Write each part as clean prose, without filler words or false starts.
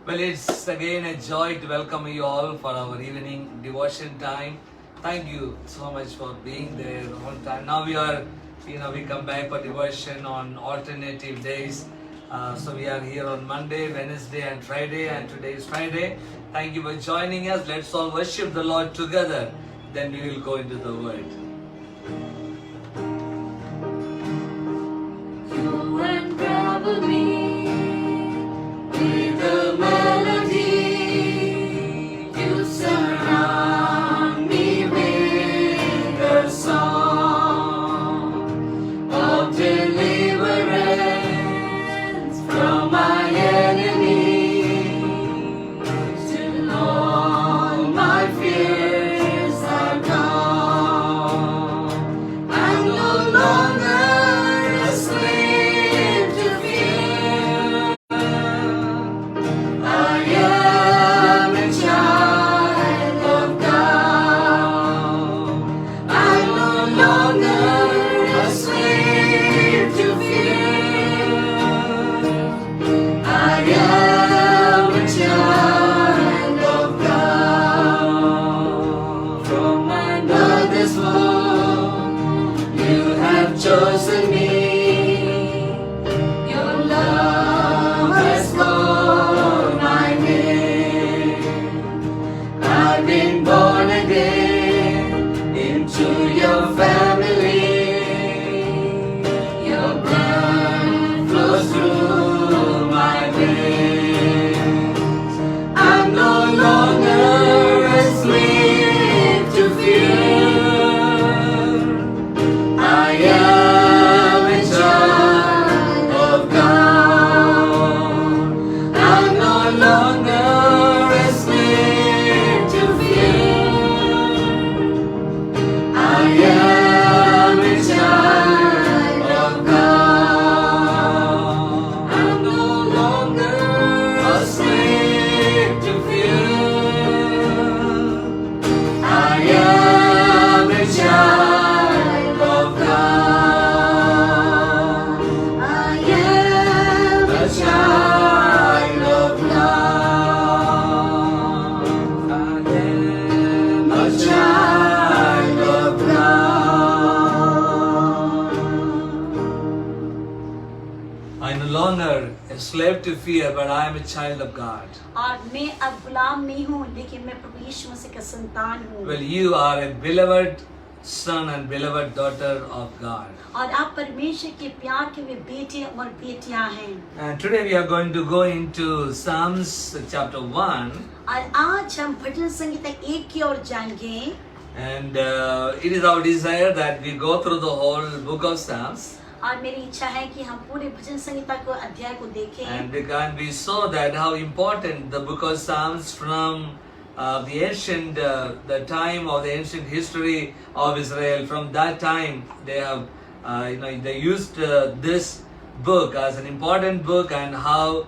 Well, it's again a joy to welcome you all for our evening devotion time. Thank you so much for being there on time. Now we come back for devotion on alternative days. So we are here on Monday, Wednesday, and Friday, and today is Friday. Thank you for joining us. Let's all worship the Lord together. Then we will go into the Word. You unravel me with a melody. You surround me with a song of deliverance from my enemies. Till all my fears are gone. I'm no longer a slave to fear. I am a child of God. I'm no longer a slave to fear. I am a child of God. From my mother's womb, you have chosen me. Your love has called my name. I've been born again into your family. Your blood flows through my veins. I'm no longer a slave to fear. I am a child of God. I'm no longer a slave to fear. I am a child of God. I'm no longer a slave to fear. I am a child of God. I am a child of God. I am a child of God. I'm no longer a slave to fear, but I am a child of God. और मैं अब गुलाम नहीं हूँ लेकिन मैं प्रभु यीशु मसीह का संतान हूँ Well, you are a beloved son and beloved daughter of God. और आप परमेश्वर के प्यार के वे बेटे और बेटियां हैं And today we are going to go into Psalms chapter 1. और आज हम भजन संहिता 1 की ओर जाएंगे And it is our desire that we go through the whole book of Psalms. और मेरी इच्छा है कि हम पूरे भजन संहिता को अध्याय को देखें And we saw that how important the book of Psalms from the ancient, the time of the ancient history of Israel. From that time, they have, they used this book as an important book, and how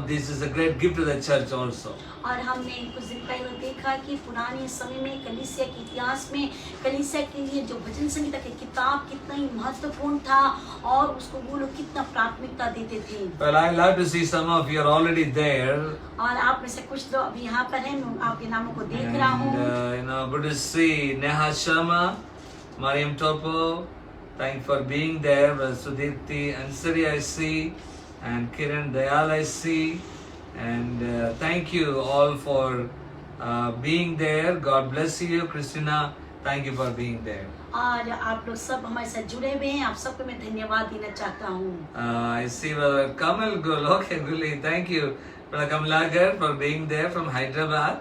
this is a great gift to the church also. और हमने कुछ दिन पहले देखा कि पुराने समय में कलीसिया के इतिहास में कलीसिया के लिए जो भजन संहिता की किताब कितना ही महत्वपूर्ण था और उसको वो लोग कितना प्राथमिकता देते थे Well, I love to see some of you are already there, और आप में से कुछ लोग अभी यहाँ पर हैं मैं आपके नामों को देख रहा हूँ and good to see Neha Sharma, Mariam Topo. Thank you for being there. Sudipti Ansari I see, and Kiran Dayal I see, and thank you all for being there. God bless you, Christina. Thank you for being there. और आप लोग सब हमारे साथ जुड़े हुए हैं आप सबको मैं धन्यवाद देना चाहता हूँ I see Brother Kamal Guli. Thank you, Brother Kamalagar, for being there from Hyderabad.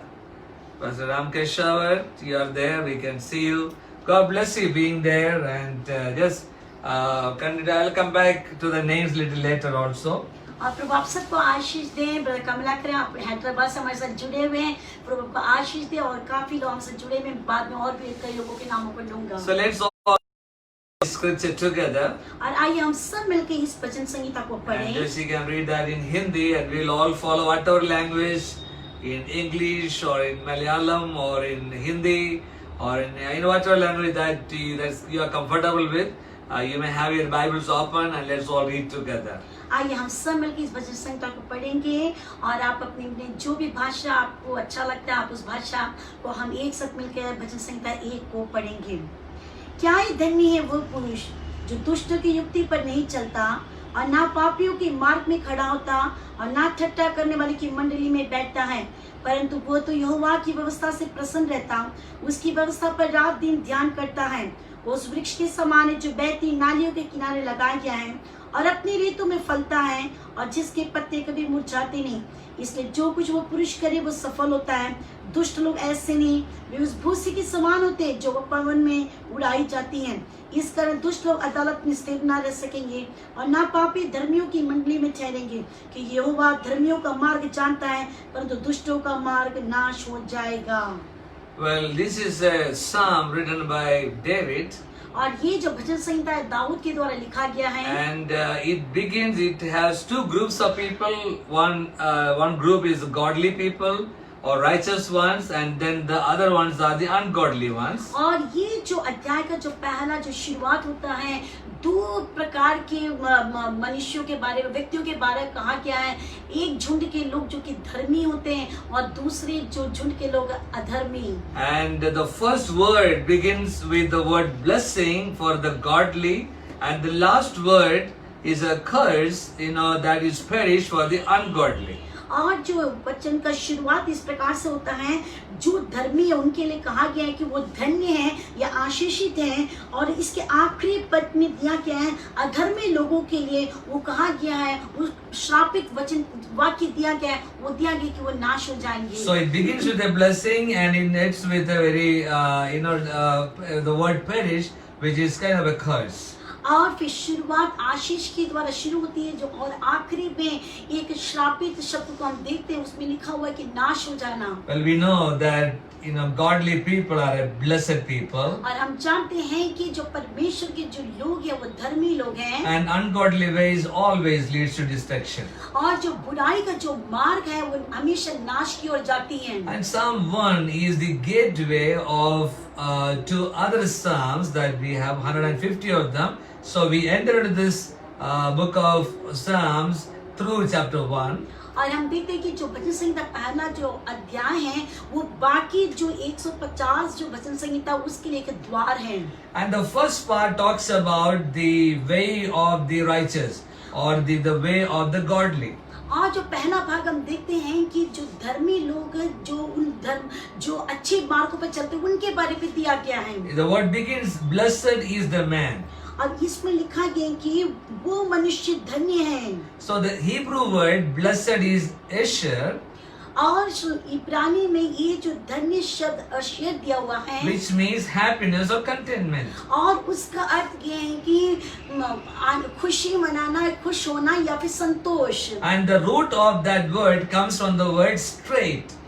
Pastor Ramkeshawar, you are there. We can see you. God bless you being there, and I'll come back to the names little later also. और प्रभु आप सबको आशीष दें brother Kamlakar आप हैदराबाद से हमारे साथ जुड़े हुए हैं प्रभु आपको आशीष दे और काफी लोग हमसे जुड़े हुए हैं बाद में और भी कई लोगों के नामों को लूंगा So let's all scripture together. और आइए हम सब मिलकर इस भजन संहिता को And पढ़ें just you can read that in Hindi, and we'll all follow whatever language, in English or in Malayalam or in Hindi or in whatever language that you are comfortable with. You may have your Bibles open and let's all read together. आइए हम सब मिलकर इस भजन संहिता को पढ़ेंगे और आप अपनी अपनी जो भी भाषा आपको अच्छा लगता है आप उस भाषा को हम एक साथ मिलकर भजन संहिता 1 को पढ़ेंगे। क्या ही धन्य है वो पुरुष जो दुष्टों की युक्ति पर नहीं चलता और ना पापियों के मार्ग में खड़ा होता और ना ठट्ठा करने वाले की मंडली में बैठता है, परंतु वो तो यहोवा की व्यवस्था से प्रसन्न रहता, उसकी व्यवस्था पर रात दिन ध्यान करता है। वो उस वृक्ष के समान है जो बहती नालियों के किनारे लगाया गया है और अपनी ऋतु में फलता है और जिसके पत्ते कभी मुरझाते नहीं। इसलिए जो कुछ वो पुरुष करे वो सफल होता है। दुष्ट लोग ऐसे नहीं, वे उस भूसी के समान होते हैं जो पवन में उड़ाई जाती हैं। इस कारण दुष्ट लोग अदालत में स्थिर न रह सकेंगे और ना पापी धर्मियों की मंडली में ठहरेंगे, कि यहोवा धर्मियों का मार्ग जानता है परंतु दुष्टों का मार्ग नाश हो जाएगा। Well, this is a psalm written by David, और ये जो भजन संहिता है दाऊद के द्वारा लिखा गया है and it has two groups of people. One group is godly people or righteous ones, and then the other ones are the ungodly ones. और ये जो अध्याय का जो पहला जो शुरुआत होता है दो प्रकार के मनुष्यों के बारे में व्यक्तियों के बारे में कहा गया है। एक झुंड के लोग जो कि धर्मी होते हैं और दूसरे जो झुंड के लोग अधर्मी। And the first word begins with the word blessing for the godly, and the last word is a curse, that is perish for the ungodly. और जो वचन का शुरुआत इस प्रकार से होता है, जो धर्मी है उनके लिए कहा गया है कि वो धन्य है या आशीषित है, और इसके आखिरी पद में दिया गया है अधर्मी लोगों के लिए वो कहा गया है, वो श्रापित वचन वाक्य दिया गया है, वो दिया गया कि वो नाश हो जाएंगे। So it begins with a blessing and it ends with a very the word perish, which is kind of a curse. और फिर शुरुआत आशीष के द्वारा शुरू होती है जो, और आखिरी में एक श्रापित शब्द को हम देखते हैं, उसमें लिखा हुआ है कि नाश हो जाना। Well, we know that godly people are a blessed people, और हम जानते हैं कि जो परमेश्वर के जो लोग हैं वो धर्मी लोग हैं, and ungodly ways always leads to destruction. और जो बुराई का जो मार्ग है वो हमेशा नाश की ओर जाती है। And Psalm 1 is the gateway of to other psalms that we have 150 of them. So we entered this book of Psalms through chapter 1. और हम देखते हैं कि जो भजन संहिता पहला जो अध्याय है वो बाकी जो 150 जो भजन संहिता उसके लिए एक द्वार है। And the first part talks about the way of the righteous or the way of the godly. और जो पहला भाग हम देखते हैं कि जो धर्मी लोग जो अच्छे मार्गों पर चलते हैं उनके बारे में दिया गया है। The word begins, blessed is the man. और इसमें लिखा गया कि वो मनुष्य धन्य है। So the Hebrew word blessed is Asher, और इब्रानी में ये जो धन्य शब्द अशेर दिया हुआ है, which means happiness or contentment. और उसका अर्थ ये है कि खुशी मनाना, खुश होना या फिर संतोष। And the root of that word comes from the word straight,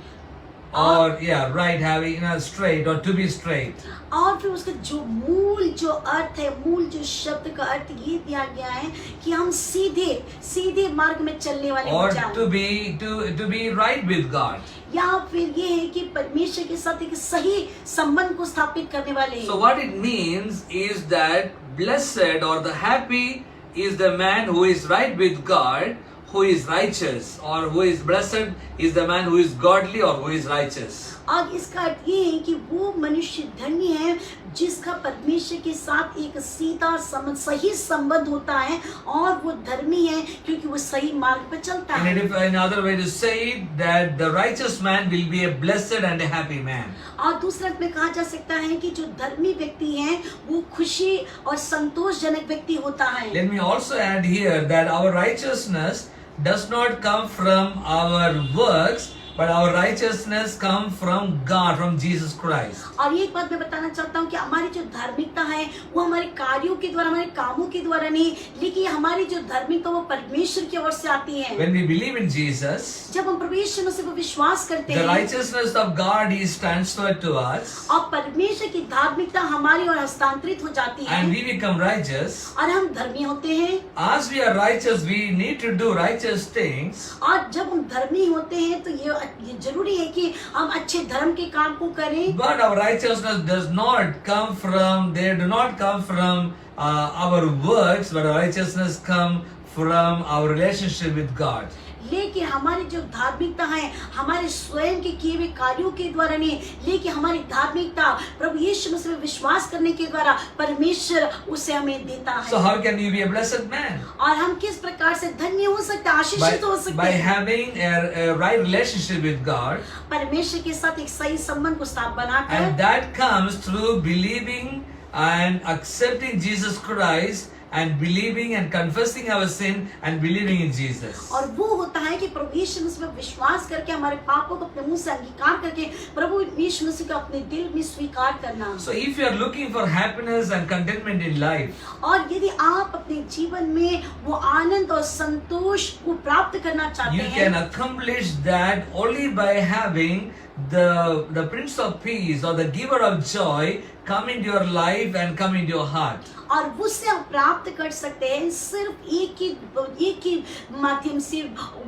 or right, having straight or to be straight. और फिर उसका जो मूल जो अर्थ है, मूल जो शब्द का अर्थ ये दिया गया है कि हम सीधे मार्ग में चलने वाले हो Or जाएं। to be right with God. या फिर ये है कि परमेश्वर के साथ एक सही संबंध को स्थापित करने वाले। So what it means is that blessed or the happy is the man who is right with God, who is righteous, or who is blessed is the man who is godly or who is righteous. और इसका अर्थ ये है कि वो मनुष्य धन्य है जिसका परमेश्वर के साथ एक सीधा सही संबंध होता है, और वो धर्मी है क्योंकि वो सही मार्ग पर चलता है। And another way to say it, that the righteous man will be a blessed and a happy man. और दूसरा अर्थ में कहा जा सकता है कि जो धर्मी व्यक्ति है वो खुशी और संतोषजनक व्यक्ति होता है। Let me also add here that our righteousness does not come from our works, but our righteousness come from God, from Jesus Christ. और एक बात मैं बताना चाहता हूँ कि हमारी जो धार्मिकता है वो हमारे कार्यों के द्वारा, हमारे कामों के द्वारा नहीं, लेकिन हमारी जो धार्मिकता वो परमेश्वर की ओर से आती है। When we believe in Jesus, जब हम परमेश्वर से विश्वास करते the हैं, righteousness of God is transferred to us, और परमेश्वर की धार्मिकता हमारी ओर हस्तांतरित हो जाती है, and we become righteous. और हम धर्मी होते हैं। As we are righteous, we need to do righteous things. और जब हम धर्मी होते हैं तो ये जरूरी है कि हम अच्छे धर्म के काम को करें। But our righteousness does not come from, they do not come from our works, but our righteousness come from our relationship with God. लेकिन हमारी जो धार्मिकता है हमारे स्वयं के किए हुए कार्यों के द्वारा नहीं, लेकिन हमारी धार्मिकता प्रभु यीशु मसीह में विश्वास करने के द्वारा परमेश्वर उसे हमें देता है। So how can you be a blessed man? और हम किस प्रकार से धन्य हो सकते हैं, आशीषित हो सकते By हैं? having a right relationship with God, परमेश्वर के साथ एक सही संबंध को स्थापित बनाकर, and that comes through believing and accepting Jesus Christ and believing and confessing our sin and believing in Jesus. और वो होता है कि प्रभु यीशु मसीह में विश्वास करके हमारे पापों को अपने मुंह से अंगीकार करके प्रभु यीशु मसीह को अपने दिल में स्वीकार करना। So if you are looking for happiness and contentment in life, और यदि आप अपने जीवन में वो आनंद और संतोष को प्राप्त करना चाहते you हैं, can accomplish that only by having the Prince of Peace or the Giver of Joy come into your life and come into your heart. और उससे आप प्राप्त कर सकते हैं सिर्फ एक ही माध्यम से,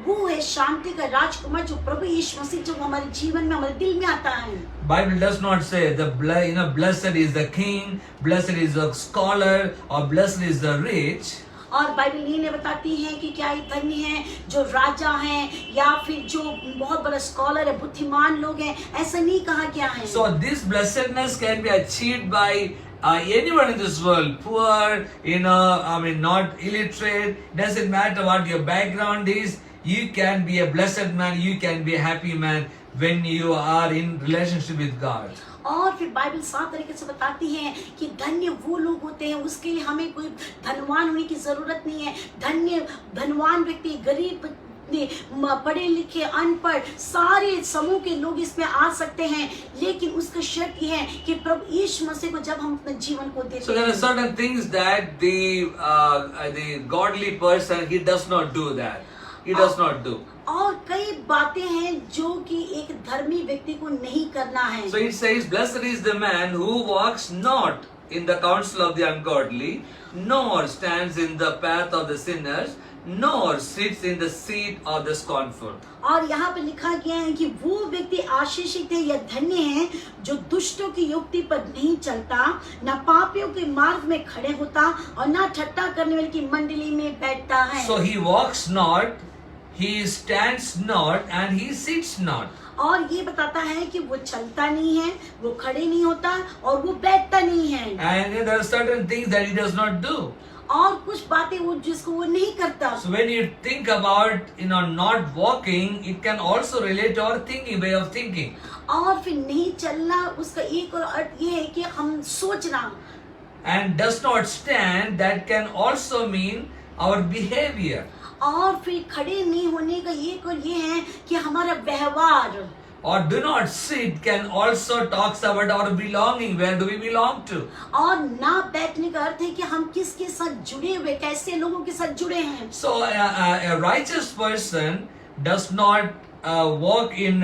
वो है शांति का राजकुमार जो प्रभु यीशु मसीह, जो हमारे जीवन में हमारे दिल में आता है। Bible does not say blessed is the king, blessed is the scholar, or blessed is the rich. और बाइबल ये बताती है कि क्या ये धन्य है जो राजा हैं या फिर जो बहुत बड़ा स्कॉलर है, बुद्धिमान लोग हैं, ऐसा नहीं कहा गया है। So this blessedness can be achieved by anyone in this world, poor, not illiterate, doesn't matter what your background is, you can be a blessed man, you can be a happy man when you are in relationship with God. और फिर Bible साफ तरीके से बताती है कि धन्य वो लोग होते हैं, उसके लिए हमें कोई धनवान होने की जरूरत नहीं है। धनवान व्यक्ति, गरीब, पढ़े लिखे, अनपढ़, सारे समूह के लोग इसमें आ सकते हैं, लेकिन उसका शर्त यह है कि प्रभु यीशु मसीह को जब हम अपने जीवन को देते हैं। So there are certain things that the godly person he does not do that. He does not do. और कई बातें हैं जो कि एक धर्मी व्यक्ति को नहीं करना है। So it says, blessed is the man who walks not in the counsel of the ungodly, nor stands in the path of the sinners, nor sits in the seat of the scornful. और यहाँ पे लिखा गया है कि वो व्यक्ति आशीषित है या धन्य है जो दुष्टों की युक्ति पर नहीं चलता, न पापियों के मार्ग में खड़े होता और न ठट्टा करने वाले की मंडली में बैठता है। So he walks not, he stands not, and he sits not. और ये बताता है कि वो चलता नहीं है, वो खड़े नहीं होता और वो बैठता नहीं है। And there are certain things that he does not do. और कुछ बातें वो जिसको वो नहीं करता। So when you think about not walking, it can also relate to our thinking, way of thinking. और फिर नहीं चलना, उसका एक और अर्थ ये है कि हम सोचना। And does not stand, that can also mean our behavior. और फिर खड़े नहीं होने का एक और ये है कि हमारा व्यवहार। Or do not sit can also talks about our belonging. Where do we belong to? और ना बैठने का अर्थ है कि हम किसके साथ जुड़े हुए, कैसे लोगों के साथ जुड़े हैं। So a righteous person does not walk in,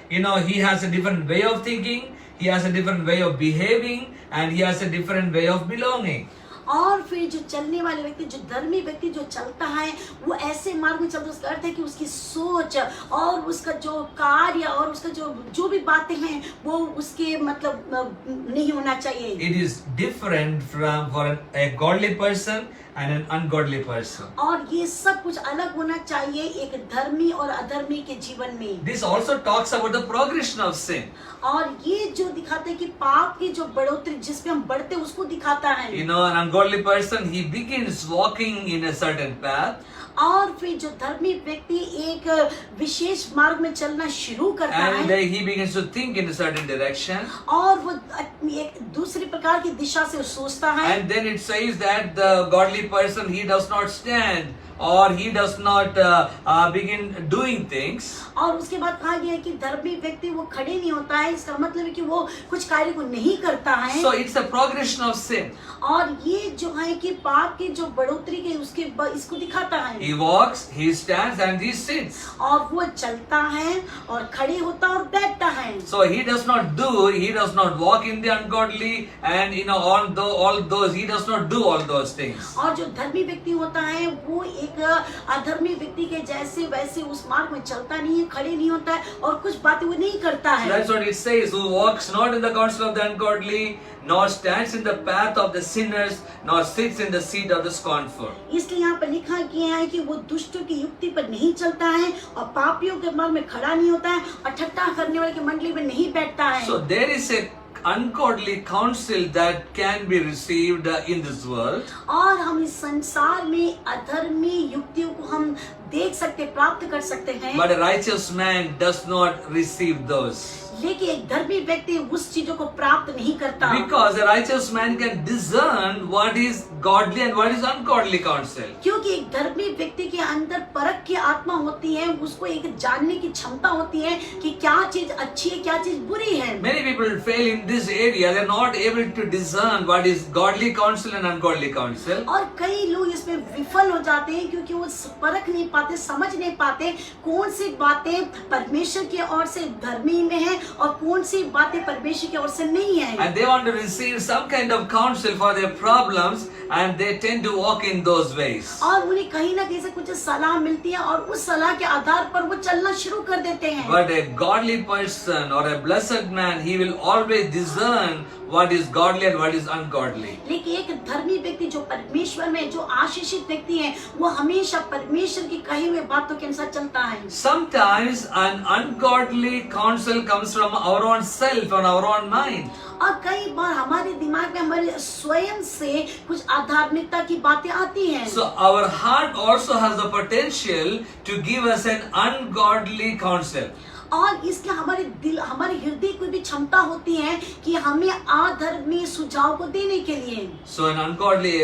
he has a different way of thinking, he has a different way of behaving, and he has a different way of belonging. और फिर जो चलने वाले व्यक्ति, जो धर्मी व्यक्ति जो चलता है, वो ऐसे मार्ग में चलता है, उसका अर्थ है कि उसकी सोच और उसका जो कार्य और उसका जो भी बातें हैं वो उसके मतलब नहीं होना चाहिए। It is different for a godly person and an ungodly person. और ये सब कुछ अलग होना चाहिए एक धर्मी और अधर्मी के जीवन में। This also talks about the progression of sin. और ये जो दिखाता है कि पाप की जो बढ़ोतरी जिसपे हम बढ़ते उसको दिखाता है। An ungodly person, he begins walking in a certain path. और फिर जो धर्मी व्यक्ति एक विशेष मार्ग में चलना शुरू करता And है he begins to think in a certain direction. और वो एक दूसरी प्रकार की दिशा से सोचता है। And then it says that the godly person, he does not stand or he does not begin doing things. और उसके बाद कहा गया है कि धर्मी व्यक्ति वो खड़े नहीं होता है, इसका मतलब है कि वो कुछ कार्य को नहीं करता है। So it's a progression of sin. और ये जो है कि पाप की जो बढ़ोतरी के उसके इसको दिखाता है। He walks, he stands, and he sits. और वो चलता है और खड़े होता और बैठता है। So he does not walk in the ungodly, and all those he does not do all those things. और जो धर्मी व्यक्ति होता है वो एक अधर्मी व्यक्ति के जैसे वैसे उस मार्ग में चलता नहीं है, खड़े नहीं होता है और कुछ बातें वो नहीं करता So है। that's what it says, who walks not in the counsel of the ungodly, nor stands in the path of the sinners, nor sits in the seat of the scornful. इसलिए यहाँ पर लिखा गया है कि वो दुष्टों की युक्ति पर नहीं चलता है और पापियों के मार्ग में खड़ा नहीं होता है और ठट्ठा करने वाले की मंडली में नहीं बैठता है। So there is a ungodly counsel that can be received in this world. और हम इस संसार में अधर्मी युक्तियों को हम देख सकते, प्राप्त कर सकते हैं, But a righteous man does not receive those. लेकिन एक धर्मी व्यक्ति उस चीजों को प्राप्त नहीं करता। Because a righteous man can discern what is godly and what is ungodly counsel. क्योंकि एक धर्मी व्यक्ति के अंदर परख की आत्मा होती है, उसको एक जानने की क्षमता होती है कि क्या चीज अच्छी है, क्या चीज बुरी है। Many people fail in this area. They are not able to discern what is godly counsel and ungodly counsel. और कई लोग इसमें विफल हो जाते हैं क्योंकि वो परख नहीं पाते, समझ नहीं पाते कौन सी बातें परमेश्वर की ओर से धर्मी में है और कौन सी बातें परमेश्वर की ओर से नहीं है। And they want to receive some kind of counsel for their problems, and they tend to walk in those ways. और उन्हें कहीं ना कहीं से कुछ सलाह मिलती है और उस सलाह के आधार पर वो चलना शुरू कर देते हैं। But a godly person or a blessed man, he will always discern what is godly and what is ungodly. लेकिन एक धर्मी व्यक्ति जो परमेश्वर में, जो आशीषित व्यक्ति है, वो हमेशा परमेश्वर की कही हुई बातों के अनुसार चलता है। Sometimes an ungodly counsel comes from our own self and our own mind. और कई बार हमारे दिमाग में हमारे स्वयं से कुछ आध्यात्मिकता की बातें आती हैं। So our heart also has the potential to give us an ungodly counsel. और इसके हमारे दिल, हमारे हृदय को भी क्षमता होती है कि हमें अधर्मी सुझाव को देने के लिए। So an ungodly,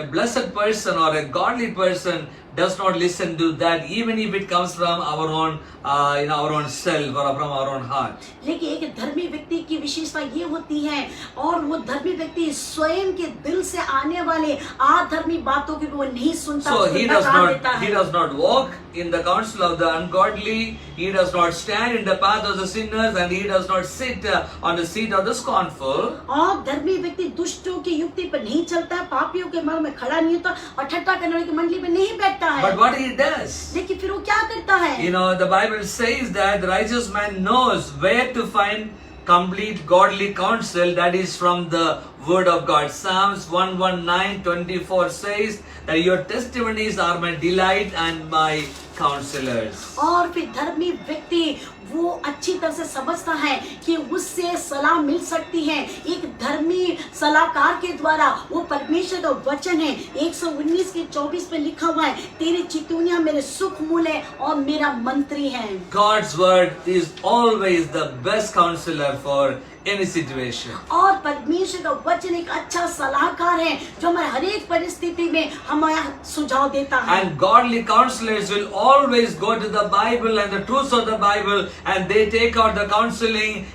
a blessed person or a godly person does not listen to that, even if it comes from our own, our own self or from our own heart. लेकिन एक धर्मी व्यक्ति की विशेषता ये होती है और वो धर्मी व्यक्ति स्वयं के दिल से आने वाले अधर्मी बातों की वो नहीं सुनता, So उसको नकार देता है। he does not walk in the counsel of the ungodly, he does not stand in the path of the sinners, and he does not sit on the seat of the scornful. और धर्मी व्यक्ति दुष्टों की युक्ति पर नहीं चलता, पापियों के मार्ग में खड़ा नहीं होता और ठट्ठा करने वाले की मंडली में नहीं बैठता है। But what he does, लेकिन फिर वो क्या करता है? the Bible says that the righteous man knows where to find complete godly counsel, that is from the word of God. Psalms 119:24 says that your testimonies are my delight and my counselors. और फिर धर्मी व्यक्ति वो अच्छी तरह से समझता है कि उससे सलाह मिल सकती है एक धर्मी सलाहकार के द्वारा। वो परमेश्वर का वचन है, 119 के 24 पे लिखा हुआ है, तेरी चितौनियां मेरे सुख मूल है और मेरा मंत्री है। God's word is always the best counselor for any situation. और परमेश्वर का वचन एक अच्छा सलाहकार है जो हमारे हर एक परिस्थिति में हमारा सुझाव देता है। And godly counselors will always go to the Bible and the truths of the Bible, and they take out the counseling,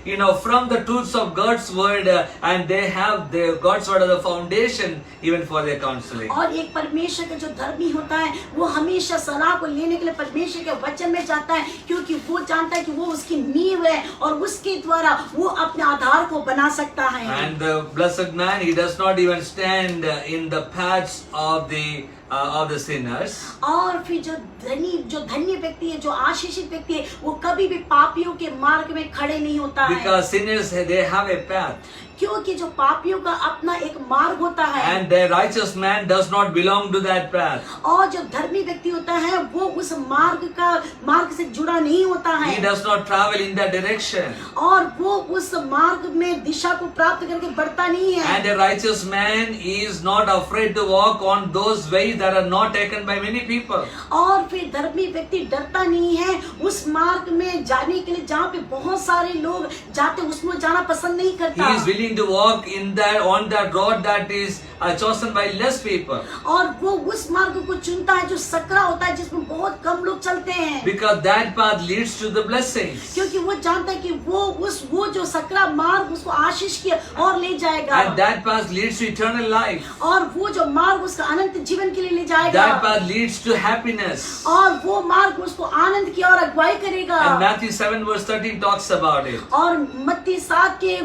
from the truths of God's word, and they have their God's word as the foundation even for their counseling. और एक परमेश्वर का जो धर्मी होता है वो हमेशा सलाह को लेने के लिए परमेश्वर के वचन में जाता है, क्योंकि वो जानता है कि वो उसकी नींव है और उसके द्वारा वो अपने आधार को बना सकता है। And the blessed man, he does not even stand in the paths of the sinners. और फिर जो धन्य व्यक्ति है, जो आशीषित व्यक्ति है, वो कभी भी पापियों के मार्ग में खड़े नहीं होता है। Because sinners, they have a path. क्योंकि जो पापियों का अपना एक मार्ग होता है And the righteous man does not belong to that path. और जो धर्मी व्यक्ति होता है वो उस मार्ग से जुड़ा नहीं होता है। He does not travel in that direction. और वो उस मार्ग में दिशा को प्राप्त करके बढ़ता नहीं है। And a righteous man is not afraid to walk on those ways that are not taken by many people. और फिर धर्मी व्यक्ति डरता नहीं है उस मार्ग में जाने के लिए जहाँ पे बहुत सारे लोग जाते, उसमें जाना पसंद नहीं करता। He is willing to walk on that road that is chosen by less people. और वो उस मार्ग को चुनता है जो सकरा होता है, जिसमें बहुत कम लोग चलते हैं। Because that path leads to the blessings. क्योंकि वो जानता है कि वो जो सकरा मार्ग उसको आशीष की और ले जाएगा। And that path leads to eternal life. और वो जो मार्ग उसका अनंत जीवन के लिए ले जाएगा। That path leads to happiness. और वो मार्ग उसको आनंद की ओर अगुवाई करेगा। And Matthew 7:13 talks about it. और मत्ती 7 के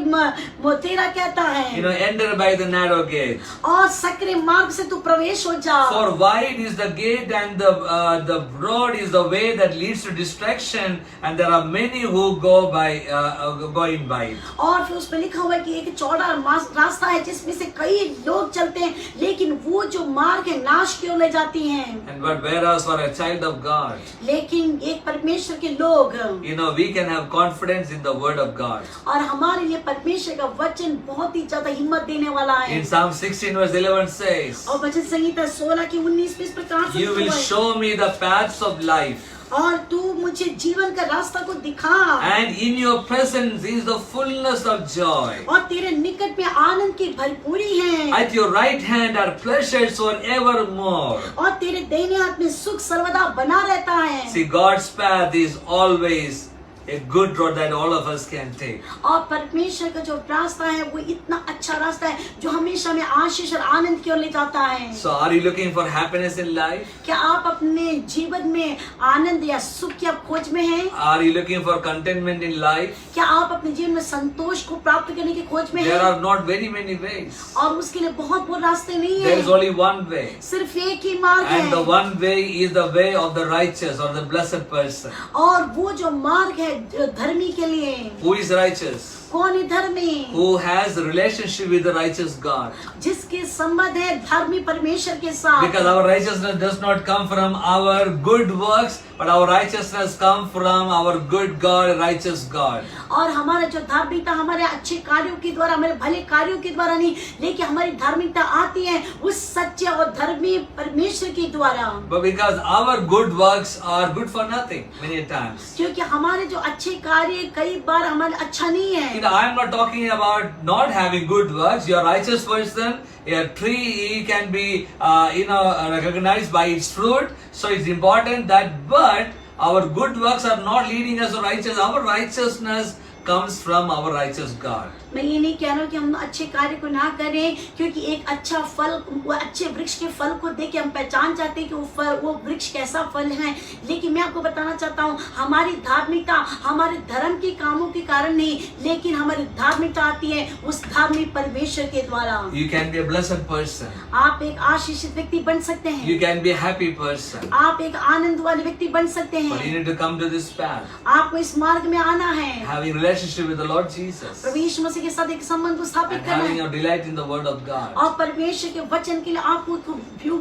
13 कहता है, Enter by the narrow gate. और सकरे मार्ग से तू प्रवेश हो जा। For wide is the gate and the broad is the way that leads to destruction, and there are many who go in by it. और फिर उसमें लिखा हुआ है कि एक चौड़ा रास्ता है जिसमें से कई लोग चलते हैं, लेकिन वो जो मार्ग है नाश की ओर ले जाती है। And but whereas for a child of God, लेकिन एक परमेश्वर के लोग, we can have confidence in the word of God. और हमारे लिए परमेश्वर का वचन बहुत ही ज्यादा हिम्मत देने वाला है। In Psalm 16 verse 11 says, और वचन संहिता 16 की 19 में इस प्रकार से you will लिखा है, show me the paths of life, और तू मुझे जीवन का रास्ता को दिखा, and in your presence is the fullness of joy. और तेरे निकट में आनंद की भरपूरी है, At your right hand are pleasures forevermore. और तेरे दाहिने हाथ में सुख सर्वदा बना रहता है। See, God's path is always a good road that all of us can take. और परमेश्वर का जो रास्ता है वो इतना अच्छा रास्ता है जो हमेशा में आशीष और आनंद की ओर ले जाता है। So, are you looking for happiness in life? क्या आप अपने जीवन में आनंद या सुख की आप खोज में हैं? Are you looking for contentment in life? क्या आप अपने जीवन में संतोष को प्राप्त करने की खोज में There हैं? are not very many ways. और उसके लिए बहुत रास्ते नहीं There is है, only one way. सिर्फ एक ही मार्ग And the है। one way is the way of the righteous or the blessed person. और वो जो मार्ग है धर्मी के लिए, Who is righteous? कौन है धर्मी? Who has relationship with the righteous God. जिसके संबंध है धर्मी परमेश्वर के साथ। Because our righteousness does not come from our good works, but our righteousness come from our good God, righteous God. और हमारा जो धार्मिकता हमारे अच्छे कार्यों के द्वारा, हमारे भले कार्यों के द्वारा नहीं, लेकिन हमारी धार्मिकता आती है उस सच्चे और धर्मी परमेश्वर के द्वारा। But because our good works are good for nothing many times. क्योंकि हमारे जो अच्छे कार्य कई बार हमारे अच्छा नहीं है। I am not talking about not having good works. You are a righteous person. A tree can be, recognized by its fruit. So it's important that, but our good works are not leading us to righteousness. Our righteousness comes from our righteous God. मैं ये नहीं कह रहा हूँ कि हम अच्छे कार्य को ना करें, क्योंकि एक अच्छा फल, वो अच्छे वृक्ष के फल को देख के हम पहचान जाते हैं कि वो वृक्ष कैसा फल है। लेकिन मैं आपको बताना चाहता हूँ हमारी धार्मिकता हमारे धर्म के कामों के कारण नहीं, लेकिन हमारी धार्मिकता आती है उस धार्मिक परमेश्वर के द्वारा। You can be a blessed person. आप एक आशीषित व्यक्ति बन सकते हैं, You can be a happy person. आप एक आनंद वाले व्यक्ति बन सकते But you हैं। need to come to this path. आपको इस मार्ग में आना है, Having relationship with the Lord Jesus. प्रभु यीशु मसीह के साथ एक संबंध को स्थापित And करना having है, a delight in the word of God. और परमेश्वर के वचन के लिए आपको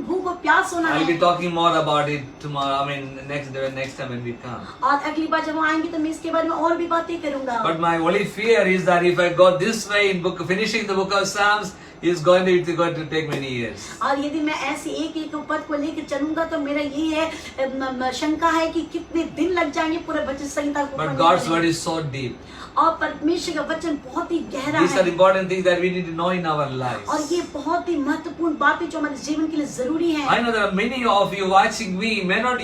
भूख और प्यास होना I'll be है। talking more about it tomorrow. I mean, next time when we come. और अगली बार जब हम आएंगे तो मैं इसके बारे में और भी बातें करूंगा। But my only fear is that if I go this way in finishing the book of Psalms, it's going to take many years. और यदि मैं ऐसे एक पद को लेकर चलूंगा तो मेरा यही है, शंका है कि कितने दिन लग जाएंगे पूरे वचन संहिता को But पढ़ने God's में। word is so deep. और परमेश्वर का वचन बहुत ही गहरा These are है, important things that we need to know in our और lives. ये बहुत ही महत्वपूर्ण बातें जो हमारे जीवन के लिए जरूरी है। I know there are many of you watching me. You may not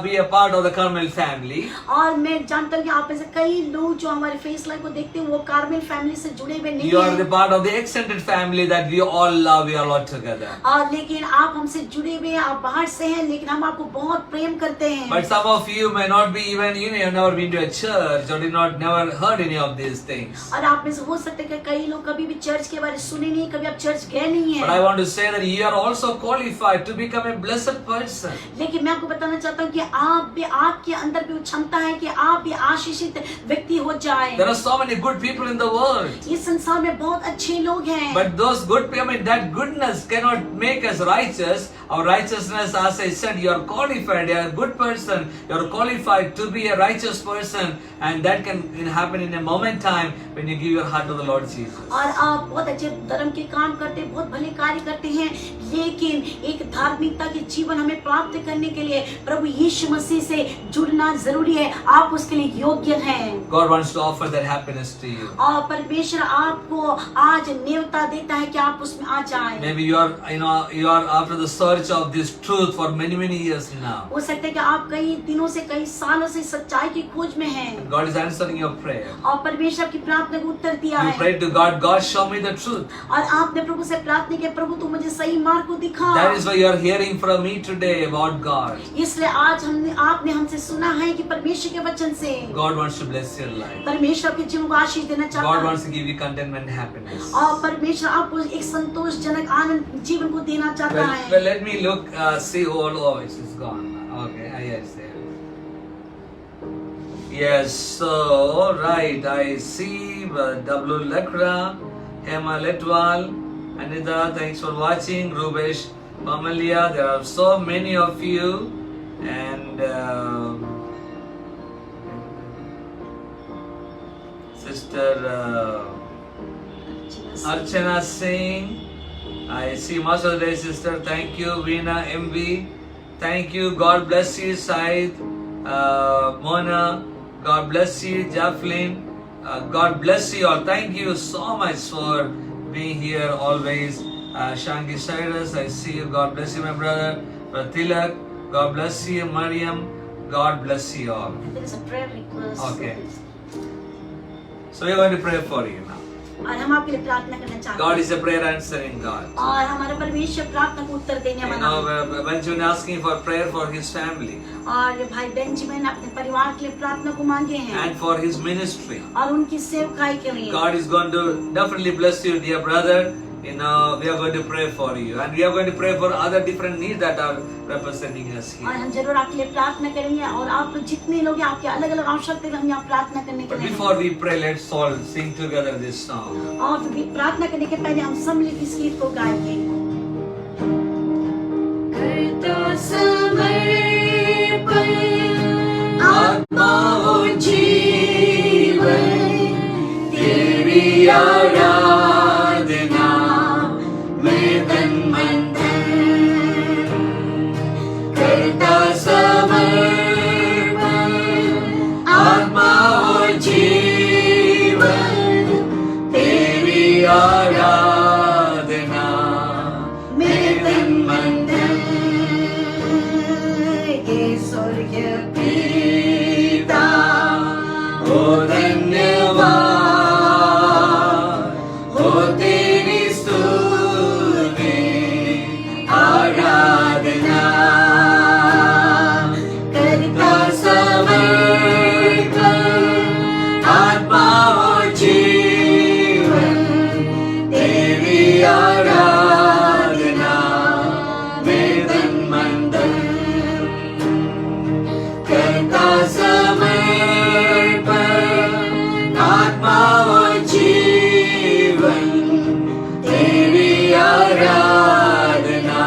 be a part of the Carmel family. और मैं जानता हूँ कि आप में से कई लोग जो हमारे फेस लाइव को देखते हैं वो कार्मेल फैमिली से जुड़े हुए नहीं You are the हैं, part of the extended family that we all love. We are all together. और लेकिन आप हमसे जुड़े हुए हैं, आप बाहर से हैं, लेकिन हम आपको बहुत प्रेम करते हैं। But some of you may not be even, you have never been to a church or never heard any of these things. और आप में से हो सकते हैं कि कई लोग कभी भी चर्च के बारे में सुने नहीं, कभी आप चर्च गए नहीं But I हैं। want to say that you are also qualified to become a blessed person. लेकिन मैं आपको बताना चाहता हूँ कि आपके अंदर भी वो क्षमता है कि आप भी आशीषित व्यक्ति हो जाए। There are so many good people in the world. इस संसार में बहुत अच्छे लोग हैं, But those good people, that goodness cannot make us righteous. Our righteousness, as I said, you are qualified, you are a good person, you are qualified to be a righteous person, and that can happen in a moment time when you give your heart to the Lord Jesus. और आप बहुत अच्छे धर्म के काम करते हैं, बहुत भले कार्य करते हैं, लेकिन एक धार्मिकता के जीवन हमें प्राप्त करने के लिए प्रभु यीशु मसीह से जुड़ना जरूरी है। आप उसके लिए योग्य हैं। God wants to offer that happiness to you. और परमेश्वर आपको आज न्योता देता है कि आप उसमें आ जाएं। Maybe you are after the search of this truth for many years now. हो सकता है कि आप कई दिनों से, कई सालों से सच्चाई की खोज में हैं, God is answering your prayer. और परमेश्वर की प्रार्थना को उत्तर दिया You है। prayed to God, God show me the truth. और आपने प्रभु से प्रार्थना की, प्रभु तू मुझे सही मार्ग को दिखा। That is why you are hearing from me today about God. इसलिए आज आपने हमसे सुना है कि परमेश्वर के वचन से God wants to bless your life. परमेश्वर के जीवन को आशीष देना चाहता God है, wants to give you contentment and happiness. और परमेश्वर परमेश्वर आपको एक संतोषजनक आनंद जीवन को देना चाहता Well, है। let me look, see all. Oh, it's gone. Okay, yes, there. Yes, so right, I see W. Lakra, Hema Letwal, Anita, thanks for watching. Rubesh, Mamalia, there are so many of you, and Sister Archana Singh. I see most of the day, sister. Thank you, Veena MB. Thank you. God bless you, Said. Mona. God bless you, Jacqueline. God bless you all. Thank you so much for being here always. Shangi Cyrus, I see you. God bless you, my brother. Brother Tilak. God bless you, Mariam. God bless you all. There is a prayer request. Okay. So we are going to pray for you now. और हम आपके लिए प्रार्थना करना चाहते God हैं is a prayer answering God. और हमारा परमेश्वर प्रार्थना को उत्तर देने You वाला है। know, Benjamin asking for prayer for his family और भाई बेंजामिन अपने परिवार के लिए प्रार्थना को मांगे हैं and for his ministry. और उनकी सेवकाई के लिए। God is going to definitely bless you, dear brother. You know, we are going to pray for you, and we are going to pray for other different needs that are representing us और here. हम जरूर आपके लिए प्रार्थना करेंगे और आप जितने लोग हैं आपके अलग अलग आवश्यकता हम यहाँ प्रार्थना करने के But लिए हैं। before we pray, let's all sing together this song. और फिर प्रार्थना करने के पहले हम सब मिलकर इस गीत को गाएंगे। करता समर्पण आत्मा और जीवन तेरी आराधना में तन मन धन करता समर्पण आत्मा और जीवन तेरी आराधना में तन मन धन के स्वर्ग पिता ओ धन्यवाद हो तेरी स्तुति आराधना करता समर्पण आत्मा और जीवन तेरी आराधना में तन मन धन करता समर्पण आत्मा और जीवन तेरी आराधना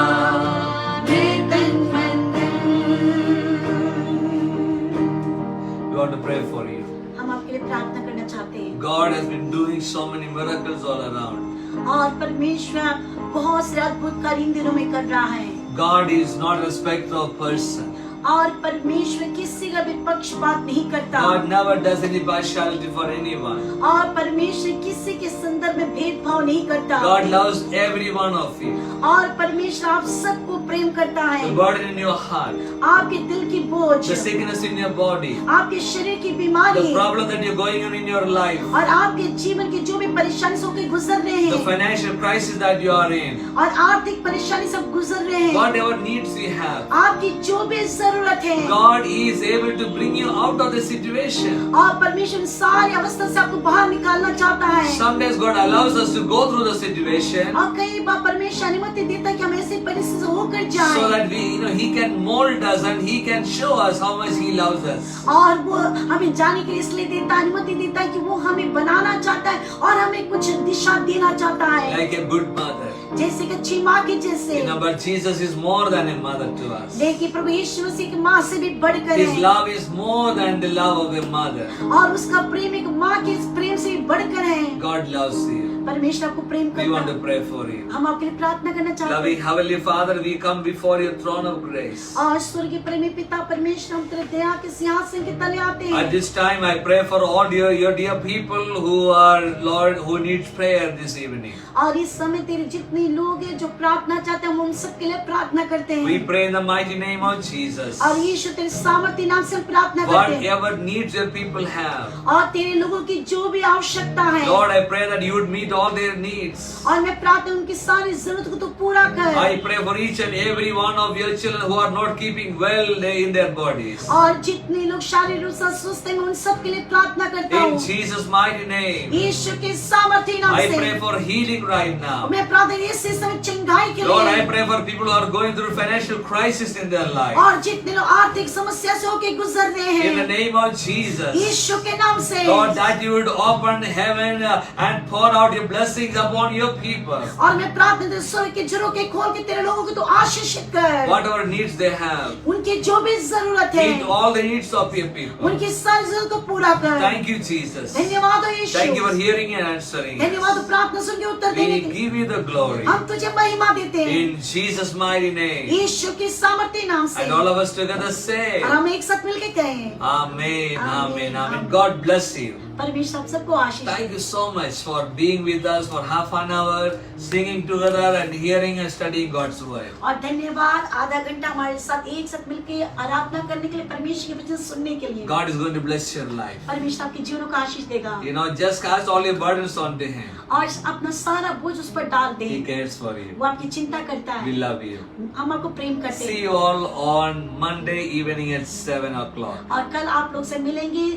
में तन मन We want to pray for you. हम आपके लिए प्रार्थना करना चाहते हैं God has been doing so many miracles all around. और परमेश्वर बहुत से अद्भुत कार्य इन दिनों में कर रहा है God is not a respecter of person. और परमेश्वर किसी का भी पक्षपात नहीं करता God never does any partiality for anyone. और परमेश्वर किसी के संदर्भ में भेदभाव नहीं करता God loves every one of you. और परमेश्वर आप सबको प्रेम करता The है burden in your heart, आपके दिल की बोझ the sickness in your body, आपके शरीर की बीमारी the problem that you're going on in your life, और आपके जीवन की जो भी परेशानी से होकर गुजर रहे the हैं financial crisis that you are in, और आर्थिक परेशानी सब गुजर रहे हैं whatever needs you have, आपकी जो भी जरूरत है God is able to bring you out of the situation. और परमेश्वर सारी अवस्था से आपको बाहर निकालना चाहता है Sometimes God allows us to go through the situation और कई बार परमेश्वर अनुमति देता है कि हम ऐसी परिस्थिति से होकर so जाएं that we, He can mold us and He can show us how much He loves us. और वो हमें जाने के लिए इसलिए देता है अनुमति देता है कि वो हमें बनाना चाहता है और हमें कुछ दिशा देना चाहता है Like a good mother. जैसे कि अच्छी माँ के जैसे You know, but Jesus is more than a mother to us. लेकिन प्रभु यीशु मसीह की माँ से भी बढ़कर His है love is more than the love of a mother. और उसका प्रेम एक माँ के प्रेम से भी बढ़कर है God loves you. परमेश्वर आपको प्रेम We want करता to है pray for you. हम आपके लिए प्रार्थना करना चाहते Loving हैं Heavenly Father, we come before your throne of grace. और स्वर्गीय प्रेमी पिता परमेश्वर हम तेरे दया के सिंहासन के तले आते At हैं this time, I pray for all your dear people who are, Lord, who needs prayer this evening. और इस समय तेरे जितने जितने लोग हैं जो प्रार्थना चाहते हैं हम उन सब के लिए प्रार्थना करते We हैं pray in the mighty name of Jesus. और यीशु तेरे सामर्थ्य नाम से हम प्रार्थना करते हैं Whatever needs your people have, और तेरे लोगों की जो भी आवश्यकता है Lord, I pray that you would meet all their needs. और मैं प्रार्थना उनकी सारी जरूरत को तो पूरा कर I pray for each and every one of your children who are not keeping well in their bodies. और जितने लोग शारीरिक रूप से अस्वस्थ हैं मैं उन सब के लिए प्रार्थना करता In हूँ Jesus' mighty name, यीशु के सामर्थ्य नाम I से pray for healing right now. मैं प्रार्थना इस समय चंगाई के Lord, I लिए pray for people who are going through financial crisis in their life. और जितने लोग आर्थिक समस्या से होके गुजर रहे In the हैं name of Jesus. यीशु के नाम से Lord, that you would open heaven and pour out your blessings upon your people. और मैं प्रार्थना करती हूँ, स्वर्ग के झरोखे खोल के तेरे लोगों को तो आशीषित कर Whatever needs they have, उनकी जो भी जरूरत है meet all the needs of your people. उनकी सारी जरूरत को पूरा कर Thank you, Jesus. धन्यवाद हो Thank you for Yeshu hearing and answering. धन्यवाद हो प्रार्थना सुन के उत्तर देने We के लिए give you the glory. हम तुझे महिमा देते हैं In Jesus' mighty name. यीशु के सामर्थ्य नाम से And all of us together say, और हम एक साथ मिलके कहें Amen, Amen, Amen. Amen. God bless you. परमेश्वर आप सबको आशीष दे। Thank you so much for being with us for half an hour, singing together and hearing and studying God's word. और धन्यवाद आधा घंटा हमारे साथ एक साथ मिलके आराधना करने के लिए परमेश्वर के वचन सुनने के लिए God is going to bless your life. परमेश्वर आपके जीवनों को आशीष देगा You know, just cast all your burdens onto Him. और अपना सारा बोझ उस पर डाल दे He cares for you. वो आपकी चिंता करता We है love you. हम आपको प्रेम करते See हैं you all on Monday evening at 7 o'clock. और कल आप लोग से मिलेंगे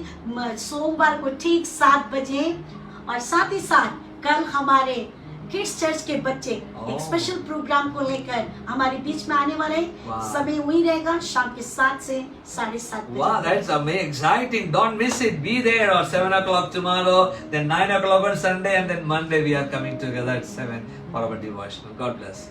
सोमवार को ठीक 7 बजे और साथ ही साथ कल हमारे किड्स चर्च के बच्चे एक स्पेशल प्रोग्राम को लेकर हमारे बीच में आने वाले हैं। Wow. समय वही रहेगा शाम के 7 से 7:30 बजे। Wow, that's amazing, exciting. Don't miss it. Be there on 7 o'clock tomorrow, then 9 o'clock on Sunday, and then Monday we are coming together at 7 for our devotional. God bless.